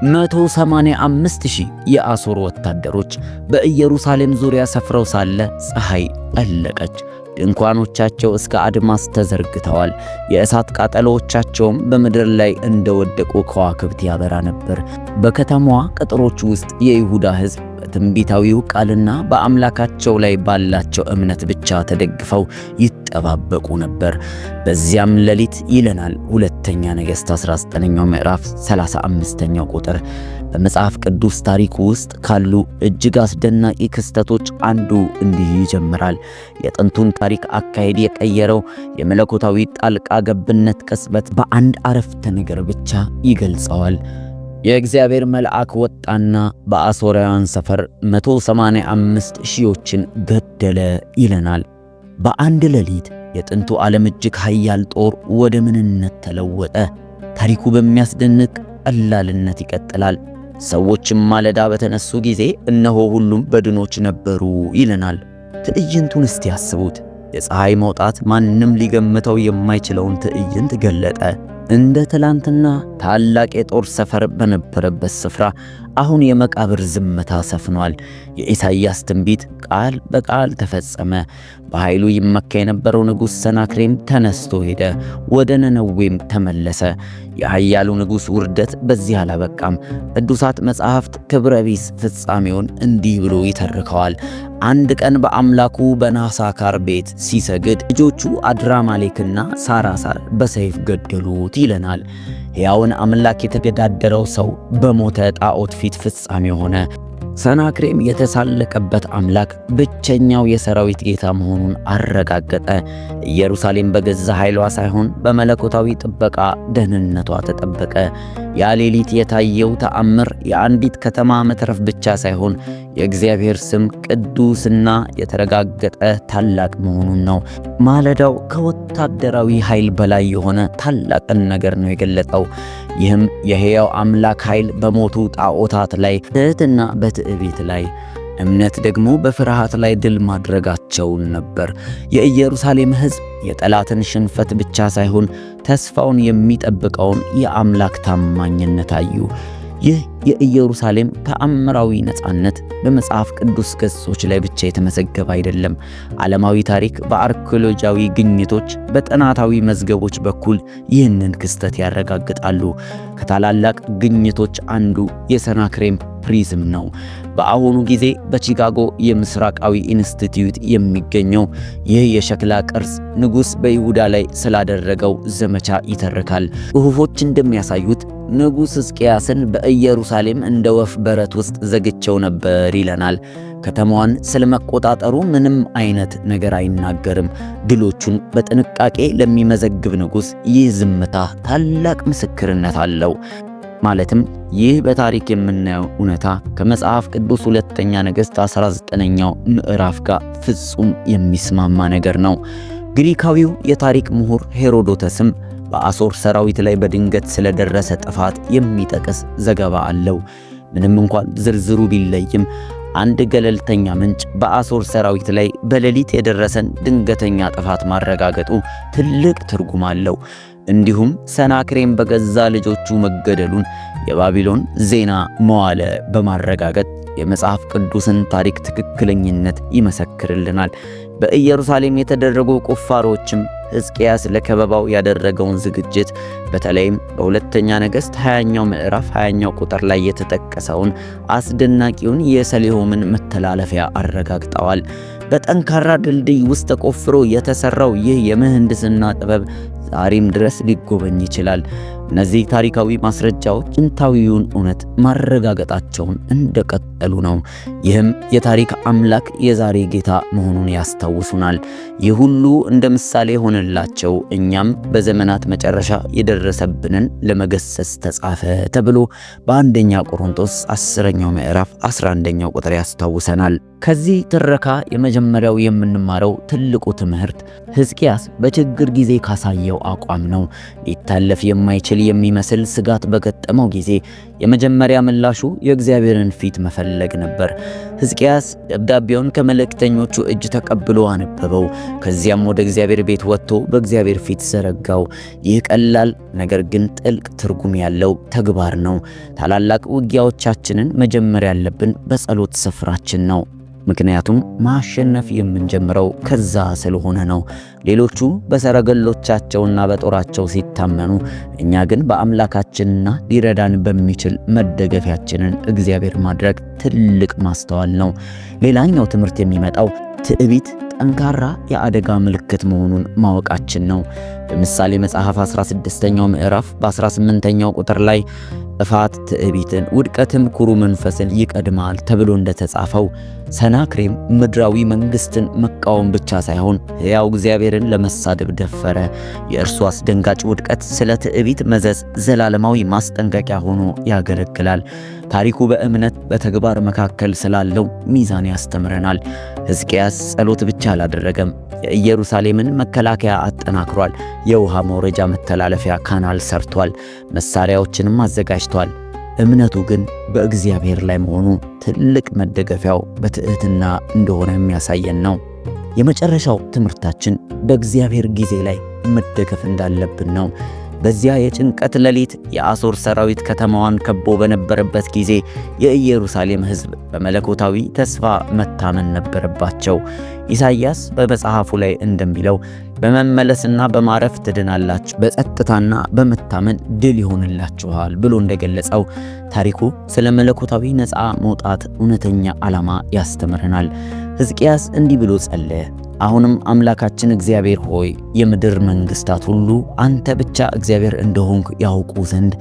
Speaker 1: 185,000 የአሦር ወታደሮች በኢየሩሳሌም ዙሪያ ሰፍረው ሳለ ፀሐይ ጠለቀች። ድንኳኖቻቸው እስከ አድማስ ተዘርግተዋል። የእሳት ቃጠሎዎቻቸውም በምድር ላይ እንደወደቁ ከዋክብት ያበራ ነበር። በከተማዋ ቅጥሮች ውስጥ የይሁዳ ሕዝብ በትንቢታዊው ቃልና በአምላካቸው ላይ ባላቸው እምነት ብቻ ተደግፈው ይጠባበቁ ነበር። በዚያም ሌሊት ይለናል ሁለተኛ ነገሥት 19ኛው ምዕራፍ 35ኛው ቁጥር፣ በመጽሐፍ ቅዱስ ታሪክ ውስጥ ካሉ እጅግ አስደናቂ ክስተቶች አንዱ እንዲህ ይጀምራል። የጥንቱን ታሪክ አካሄድ የቀየረው የመለኮታዊ ጣልቃ ገብነት ቅጽበት በአንድ አረፍተ ነገር ብቻ ይገልጸዋል። የእግዚአብሔር መልአክ ወጣና በአሦራውያን ሰፈር 185,000ዎችን ገደለ ይለናል። በአንድ ሌሊት የጥንቱ ዓለም እጅግ ኃያል ጦር ወደ ምንነት ተለወጠ። ታሪኩ በሚያስደንቅ ቀላልነት ይቀጥላል። ሰዎችም ማለዳ በተነሱ ጊዜ እነሆ ሁሉም በድኖች ነበሩ ይለናል። ትዕይንቱን እስቲ ያስቡት። የፀሐይ መውጣት ማንም ሊገምተው የማይችለውን ትዕይንት ገለጠ። እንደ ትላንትና ታላቅ የጦር ሰፈር በነበረበት ስፍራ አሁን የመቃብር ዝምታ ሰፍኗል። የኢሳይያስ ትንቢት ቃል በቃል ተፈጸመ። በኃይሉ ይመካ የነበረው ንጉሥ ሰናክሬም ተነስቶ ሄደ፣ ወደ ነነዌም ተመለሰ። የኃያሉ ንጉሥ ውርደት በዚህ አላበቃም። ቅዱሳት መጻሕፍት ክብረ ቢስ ፍጻሜውን እንዲህ ብሎ ይተርከዋል። አንድ ቀን በአምላኩ በናሳካር ቤት ሲሰግድ ልጆቹ አድራማሌክና ሳራሳር በሰይፍ ገደሉት ይለናል። ሕያውን አምላክ የተገዳደረው ሰው በሞተ ጣዖት ፊት ፍጻሜ ሆነ። ሰናክሬም የተሳለቀበት አምላክ ብቸኛው የሰራዊት ጌታ መሆኑን አረጋገጠ። ኢየሩሳሌም በገዛ ኃይሏ ሳይሆን በመለኮታዊ ጥበቃ ደህንነቷ ተጠበቀ። ያ ሌሊት የታየው ተአምር የአንዲት ከተማ መትረፍ ብቻ ሳይሆን የእግዚአብሔር ስም ቅዱስና የተረጋገጠ ታላቅ መሆኑን ነው። ማለዳው ከወታደራዊ ኃይል በላይ የሆነ ታላቅን ነገር ነው የገለጠው። ይህም የሕያው አምላክ ኃይል በሞቱ ጣዖታት ላይ ትሕትና በትዕቢት ላይ እምነት ደግሞ በፍርሃት ላይ ድል ማድረጋቸውን ነበር። የኢየሩሳሌም ሕዝብ የጠላትን ሽንፈት ብቻ ሳይሆን ተስፋውን የሚጠብቀውን የአምላክ ታማኝነት አዩ። ይህ የኢየሩሳሌም ተአምራዊ ነፃነት በመጽሐፍ ቅዱስ ገጾች ላይ ብቻ የተመዘገበ አይደለም። ዓለማዊ ታሪክ በአርኪኦሎጂያዊ ግኝቶች፣ በጥናታዊ መዝገቦች በኩል ይህንን ክስተት ያረጋግጣሉ። ከታላላቅ ግኝቶች አንዱ የሰናክሬም ፕሪዝም ነው። በአሁኑ ጊዜ በቺካጎ የምስራቃዊ ኢንስቲትዩት የሚገኘው ይህ የሸክላ ቅርጽ ንጉሥ በይሁዳ ላይ ስላደረገው ዘመቻ ይተርካል። ጽሑፎች እንደሚያሳዩት ንጉሥ ሕዝቅያስን በኢየሩሳሌም እንደ ወፍ በረት ውስጥ ዘግቸው ነበር ይለናል። ከተማዋን ስለመቆጣጠሩ ምንም አይነት ነገር አይናገርም። ድሎቹን በጥንቃቄ ለሚመዘግብ ንጉሥ ይህ ዝምታ ታላቅ ምስክርነት አለው። ማለትም ይህ በታሪክ የምናየው እውነታ ከመጽሐፍ ቅዱስ ሁለተኛ ነገሥት 19ኛው ምዕራፍ ጋር ፍጹም የሚስማማ ነገር ነው። ግሪካዊው የታሪክ ምሁር ሄሮዶተስም በአሦር ሰራዊት ላይ በድንገት ስለደረሰ ጥፋት የሚጠቅስ ዘገባ አለው። ምንም እንኳን ዝርዝሩ ቢለይም አንድ ገለልተኛ ምንጭ በአሦር ሰራዊት ላይ በሌሊት የደረሰን ድንገተኛ ጥፋት ማረጋገጡ ትልቅ ትርጉም አለው። እንዲሁም ሰናክሬም በገዛ ልጆቹ መገደሉን የባቢሎን ዜና መዋዕል በማረጋገጥ የመጽሐፍ ቅዱስን ታሪክ ትክክለኝነት ይመሰክርልናል። በኢየሩሳሌም የተደረጉ ቁፋሮችም ሕዝቅያስ ለከበባው ያደረገውን ዝግጅት በተለይም በሁለተኛ ነገሥት 20ኛው ምዕራፍ 20ኛው ቁጥር ላይ የተጠቀሰውን አስደናቂውን የሰሊሆምን መተላለፊያ አረጋግጠዋል። በጠንካራ ድልድይ ውስጥ ተቆፍሮ የተሰራው ይህ የምህንድስና ጥበብ ዛሬም ድረስ ሊጎበኝ ይችላል። እነዚህ ታሪካዊ ማስረጃዎች ጥንታዊውን እውነት ማረጋገጣቸውን እንደቀጠሉ ነው። ይህም የታሪክ አምላክ የዛሬ ጌታ መሆኑን ያስታውሱናል። ይህ ሁሉ እንደ ምሳሌ ሆነላቸው እኛም በዘመናት መጨረሻ የደረሰብንን ለመገሰጽ ተጻፈ ተብሎ በአንደኛ ቆሮንቶስ 10ኛው ምዕራፍ 11ኛው ቁጥር ያስታውሰናል። ከዚህ ትረካ የመጀመሪያው የምንማረው ትልቁ ትምህርት ሕዝቅያስ በችግር ጊዜ ካሳየው አቋም ነው። ሊታለፍ የማይችል የሚመስል ስጋት በገጠመው ጊዜ የመጀመሪያ ምላሹ የእግዚአብሔርን ፊት መፈለግ ነበር። ሕዝቅያስ ደብዳቤውን ከመልእክተኞቹ እጅ ተቀብሎ አነበበው። ከዚያም ወደ እግዚአብሔር ቤት ወጥቶ በእግዚአብሔር ፊት ዘረጋው። ይህ ቀላል ነገር ግን ጥልቅ ትርጉም ያለው ተግባር ነው። ታላላቅ ውጊያዎቻችንን መጀመር ያለብን በጸሎት ስፍራችን ነው። ምክንያቱም ማሸነፍ የምንጀምረው ከዛ ስለሆነ ነው። ሌሎቹ በሰረገሎቻቸውና በጦራቸው ሲታመኑ፣ እኛ ግን በአምላካችንና ሊረዳን በሚችል መደገፊያችንን እግዚአብሔር ማድረግ ትልቅ ማስተዋል ነው። ሌላኛው ትምህርት የሚመጣው ትዕቢት ጠንካራ የአደጋ ምልክት መሆኑን ማወቃችን ነው። በምሳሌ መጽሐፍ 16ኛው ምዕራፍ በ18ኛው ቁጥር ላይ ጥፋት ትዕቢትን፣ ውድቀትም ኩሩ መንፈስን ይቀድማል ተብሎ እንደተጻፈው ሰናክሬም ምድራዊ መንግስትን መቃወም ብቻ ሳይሆን ሕያው እግዚአብሔርን ለመሳደብ ደፈረ። የእርሱ አስደንጋጭ ውድቀት ስለ ትዕቢት መዘዝ ዘላለማዊ ማስጠንቀቂያ ሆኖ ያገለግላል። ታሪኩ በእምነት በተግባር መካከል ስላለው ሚዛን ያስተምረናል። ሕዝቅያስ ጸሎት ብቻ አላደረገም። የኢየሩሳሌምን መከላከያ አጠናክሯል። የውሃ መውረጃ መተላለፊያ ካናል ሰርቷል። መሳሪያዎችንም አዘጋጅቷል። እምነቱ ግን በእግዚአብሔር ላይ መሆኑ ትልቅ መደገፊያው በትዕትና እንደሆነ የሚያሳየን ነው። የመጨረሻው ትምህርታችን በእግዚአብሔር ጊዜ ላይ መደገፍ እንዳለብን ነው። በዚያ የጭንቀት ሌሊት የአሦር ሰራዊት ከተማዋን ከቦ በነበረበት ጊዜ የኢየሩሳሌም ሕዝብ በመለኮታዊ ተስፋ መታመን ነበረባቸው። ኢሳይያስ በመጽሐፉ ላይ እንደሚለው በመመለስና በማረፍ ትድናላችሁ፣ በጸጥታና በመታመን ድል ይሆንላችኋል ብሎ እንደገለጸው ታሪኩ ስለ መለኮታዊ ነፃ መውጣት እውነተኛ ዓላማ ያስተምረናል። ሕዝቅያስ እንዲህ ብሎ ጸለየ። አሁንም አምላካችን እግዚአብሔር ሆይ የምድር መንግስታት ሁሉ አንተ ብቻ እግዚአብሔር እንደሆንክ ያውቁ ዘንድ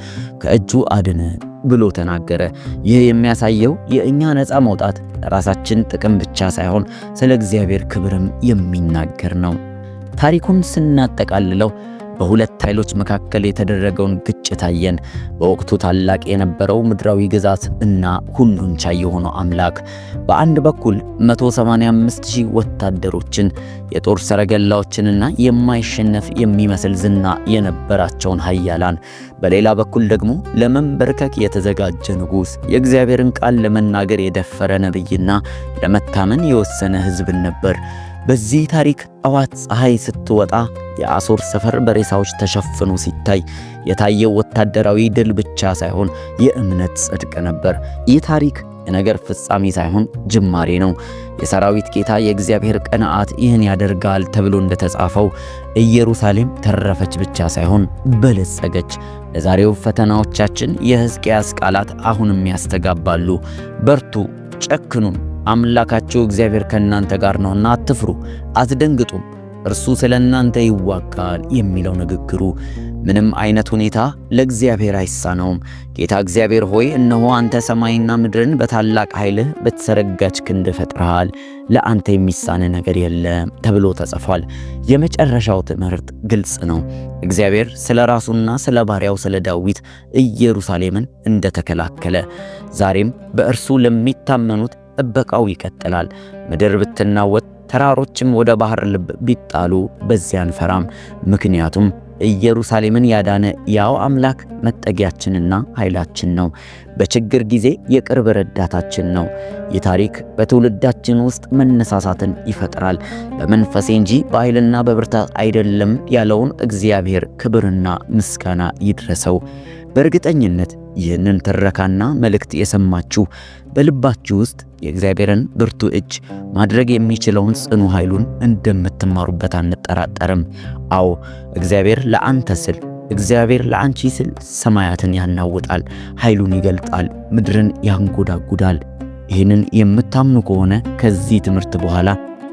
Speaker 1: ከእጁ አድን ብሎ ተናገረ። ይህ የሚያሳየው የእኛ ነፃ መውጣት ለራሳችን ጥቅም ብቻ ሳይሆን ስለ እግዚአብሔር ክብርም የሚናገር ነው። ታሪኩን ስናጠቃልለው በሁለት ኃይሎች መካከል የተደረገውን ግጭት አየን። በወቅቱ ታላቅ የነበረው ምድራዊ ግዛት እና ሁሉን ቻይ የሆነው አምላክ በአንድ በኩል 185,000 ወታደሮችን፣ የጦር ሰረገላዎችንና የማይሸነፍ የሚመስል ዝና የነበራቸውን ኃያላን፣ በሌላ በኩል ደግሞ ለመንበርከክ የተዘጋጀ ንጉሥ፣ የእግዚአብሔርን ቃል ለመናገር የደፈረ ነቢይና ለመታመን የወሰነ ሕዝብን ነበር። በዚህ ታሪክ ጠዋት ፀሐይ ስትወጣ የአሦር ሰፈር በሬሳዎች ተሸፍኖ ሲታይ የታየው ወታደራዊ ድል ብቻ ሳይሆን የእምነት ጽድቅ ነበር። ይህ ታሪክ የነገር ፍጻሜ ሳይሆን ጅማሬ ነው። የሰራዊት ጌታ የእግዚአብሔር ቀንዓት ይህን ያደርጋል ተብሎ እንደተጻፈው ኢየሩሳሌም ተረፈች ብቻ ሳይሆን በለጸገች። ለዛሬው ፈተናዎቻችን የሕዝቅያስ ቃላት አሁንም ያስተጋባሉ። በርቱ፣ ጨክኑም፣ አምላካችሁ እግዚአብሔር ከእናንተ ጋር ነውና አትፍሩ፣ አትደንግጡም፣ እርሱ ስለ እናንተ ይዋጋል የሚለው ንግግሩ ምንም አይነት ሁኔታ ለእግዚአብሔር አይሳነውም። ጌታ እግዚአብሔር ሆይ እነሆ አንተ ሰማይና ምድርን በታላቅ ኃይልህ በተዘረጋች ክንድ ፈጥረሃል፣ ለአንተ የሚሳነ ነገር የለም ተብሎ ተጽፏል። የመጨረሻው ትምህርት ግልጽ ነው። እግዚአብሔር ስለ ራሱና ስለ ባሪያው ስለ ዳዊት ኢየሩሳሌምን እንደተከላከለ ዛሬም በእርሱ ለሚታመኑት ጥበቃው ይቀጥላል። ምድር ብትናወጥ ተራሮችም ወደ ባህር ልብ ቢጣሉ በዚያ አንፈራም። ምክንያቱም ኢየሩሳሌምን ያዳነ ያው አምላክ መጠጊያችንና ኃይላችን ነው። በችግር ጊዜ የቅርብ ረዳታችን ነው። ይህ ታሪክ በትውልዳችን ውስጥ መነሳሳትን ይፈጥራል። በመንፈሴ እንጂ በኃይልና በብርታት አይደለም ያለውን እግዚአብሔር ክብርና ምስጋና ይድረሰው። በእርግጠኝነት ይህንን ትረካና መልእክት የሰማችሁ በልባችሁ ውስጥ የእግዚአብሔርን ብርቱ እጅ ማድረግ የሚችለውን ጽኑ ኃይሉን እንደምትማሩበት አንጠራጠርም። አዎ እግዚአብሔር ለአንተ ስል፣ እግዚአብሔር ለአንቺ ስል ሰማያትን ያናውጣል፣ ኃይሉን ይገልጣል፣ ምድርን ያንጎዳጉዳል። ይህንን የምታምኑ ከሆነ ከዚህ ትምህርት በኋላ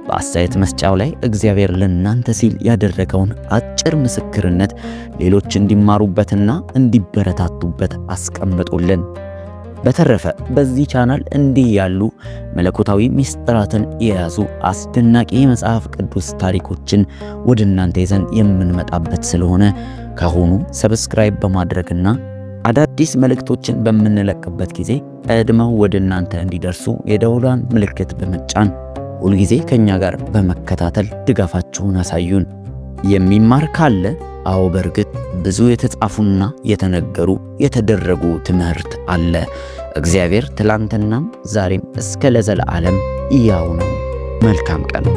Speaker 1: በአስተያየት መስጫው ላይ እግዚአብሔር ለእናንተ ሲል ያደረገውን አጭር ምስክርነት ሌሎች እንዲማሩበትና እንዲበረታቱበት አስቀምጡልን። በተረፈ በዚህ ቻናል እንዲህ ያሉ መለኮታዊ ሚስጥራትን የያዙ አስደናቂ የመጽሐፍ ቅዱስ ታሪኮችን ወደ እናንተ ይዘን የምንመጣበት ስለሆነ ካሁኑ ሰብስክራይብ በማድረግና አዳዲስ መልእክቶችን በምንለቅበት ጊዜ ቀድመው ወደ እናንተ እንዲደርሱ የደውሏን ምልክት በመጫን ሁልጊዜ ከኛ ጋር በመከታተል ድጋፋችሁን አሳዩን። የሚማር ካለ አዎ በእርግጥ ብዙ የተጻፉና የተነገሩ የተደረጉ ትምህርት አለ። እግዚአብሔር ትላንትናም ዛሬም እስከ ለዘላለም ያው ነው። መልካም ቀን።